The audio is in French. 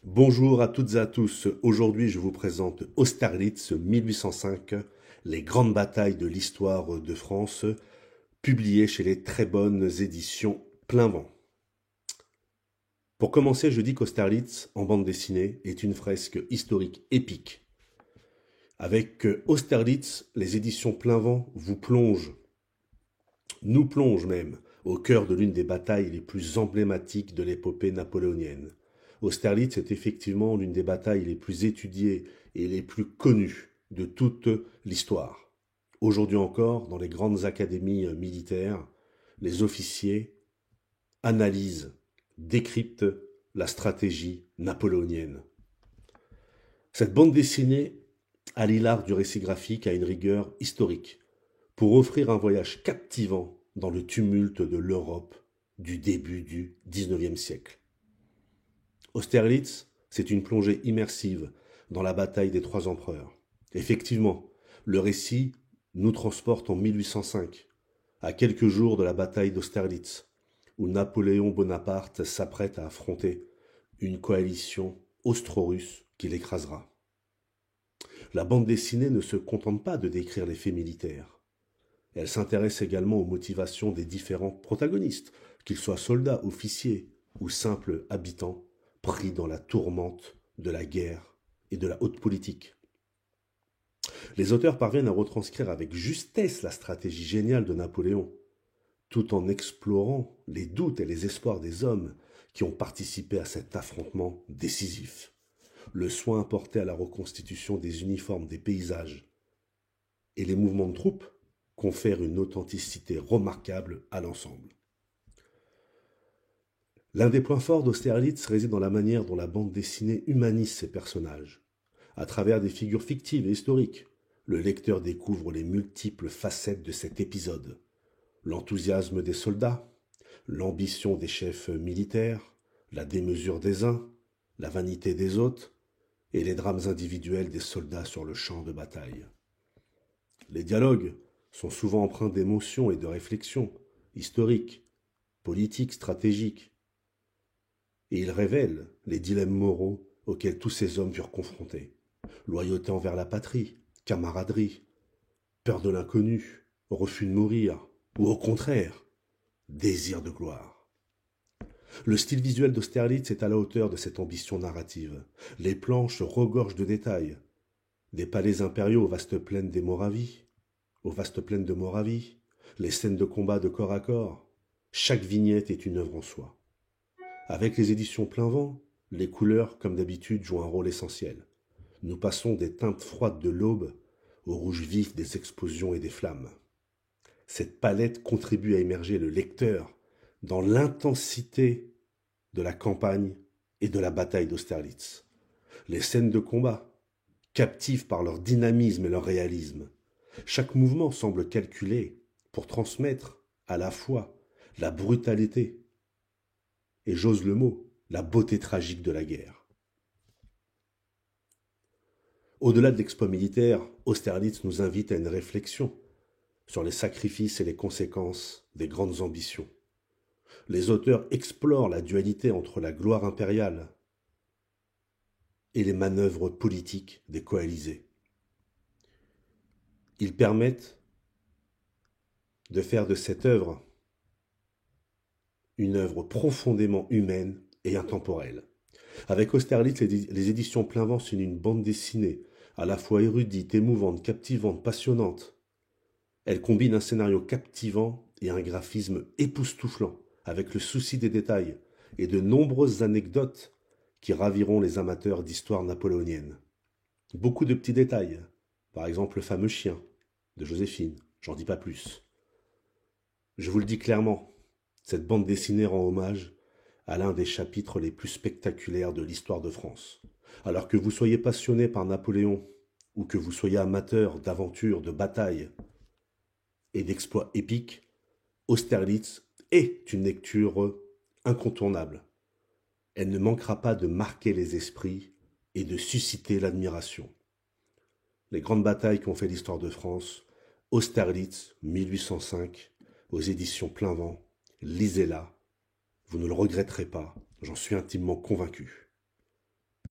Bonjour à toutes et à tous. Aujourd'hui, je vous présente Austerlitz 1805, les grandes batailles de l'histoire de France, publiées chez les très bonnes éditions Plein Vent. Pour commencer, je dis qu'Austerlitz, en bande dessinée, est une fresque historique épique. Avec Austerlitz, les éditions Plein Vent nous plongent même, au cœur de l'une des batailles les plus emblématiques de l'épopée napoléonienne. Austerlitz est effectivement l'une des batailles les plus étudiées et les plus connues de toute l'histoire. Aujourd'hui encore, dans les grandes académies militaires, les officiers analysent, décryptent la stratégie napoléonienne. Cette bande dessinée allie l'art du récit graphique à une rigueur historique pour offrir un voyage captivant dans le tumulte de l'Europe du début du XIXe siècle. Austerlitz, c'est une plongée immersive dans la bataille des trois empereurs. Effectivement, le récit nous transporte en 1805, à quelques jours de la bataille d'Austerlitz, où Napoléon Bonaparte s'apprête à affronter une coalition austro-russe qui l'écrasera. La bande dessinée ne se contente pas de décrire les faits militaires. Elle s'intéresse également aux motivations des différents protagonistes, qu'ils soient soldats, officiers ou simples habitants pris dans la tourmente de la guerre et de la haute politique. Les auteurs parviennent à retranscrire avec justesse la stratégie géniale de Napoléon, tout en explorant les doutes et les espoirs des hommes qui ont participé à cet affrontement décisif. Le soin apporté à la reconstitution des uniformes, des paysages et les mouvements de troupes confèrent une authenticité remarquable à l'ensemble. L'un des points forts d'Austerlitz réside dans la manière dont la bande dessinée humanise ses personnages. À travers des figures fictives et historiques, le lecteur découvre les multiples facettes de cet épisode. L'enthousiasme des soldats, l'ambition des chefs militaires, la démesure des uns, la vanité des autres, et les drames individuels des soldats sur le champ de bataille. Les dialogues sont souvent empreints d'émotions et de réflexions, historiques, politiques, stratégiques, et ils révèlent les dilemmes moraux auxquels tous ces hommes furent confrontés. Loyauté envers la patrie, camaraderie, peur de l'inconnu, refus de mourir, ou au contraire, désir de gloire. Le style visuel d'Austerlitz est à la hauteur de cette ambition narrative. Les planches regorgent de détails. Des palais impériaux aux vastes plaines de Moravie, les scènes de combat de corps à corps. Chaque vignette est une œuvre en soi. Avec les éditions Plein Vent, les couleurs, comme d'habitude, jouent un rôle essentiel. Nous passons des teintes froides de l'aube au rouge vif des explosions et des flammes. Cette palette contribue à immerger le lecteur dans l'intensité de la campagne et de la bataille d'Austerlitz. Les scènes de combat, captives par leur dynamisme et leur réalisme. Chaque mouvement semble calculé pour transmettre à la fois la brutalité et, j'ose le mot, la beauté tragique de la guerre. Au-delà de l'exploit militaire, Austerlitz nous invite à une réflexion sur les sacrifices et les conséquences des grandes ambitions. Les auteurs explorent la dualité entre la gloire impériale et les manœuvres politiques des coalisés. Ils permettent de faire de cette œuvre une œuvre profondément humaine et intemporelle. Avec Austerlitz, les éditions Plein Vent signent une bande dessinée à la fois érudite, émouvante, captivante, passionnante. Elle combine un scénario captivant et un graphisme époustouflant, avec le souci des détails et de nombreuses anecdotes qui raviront les amateurs d'histoire napoléonienne. Beaucoup de petits détails, par exemple le fameux chien de Joséphine, j'en dis pas plus. Je vous le dis clairement, cette bande dessinée rend hommage à l'un des chapitres les plus spectaculaires de l'histoire de France. Alors que vous soyez passionné par Napoléon, ou que vous soyez amateur d'aventures, de batailles et d'exploits épiques, Austerlitz est une lecture incontournable. Elle ne manquera pas de marquer les esprits et de susciter l'admiration. Les grandes batailles qui ont fait l'histoire de France, Austerlitz 1805, aux éditions Plein Vent, lisez-la, vous ne le regretterez pas, j'en suis intimement convaincu.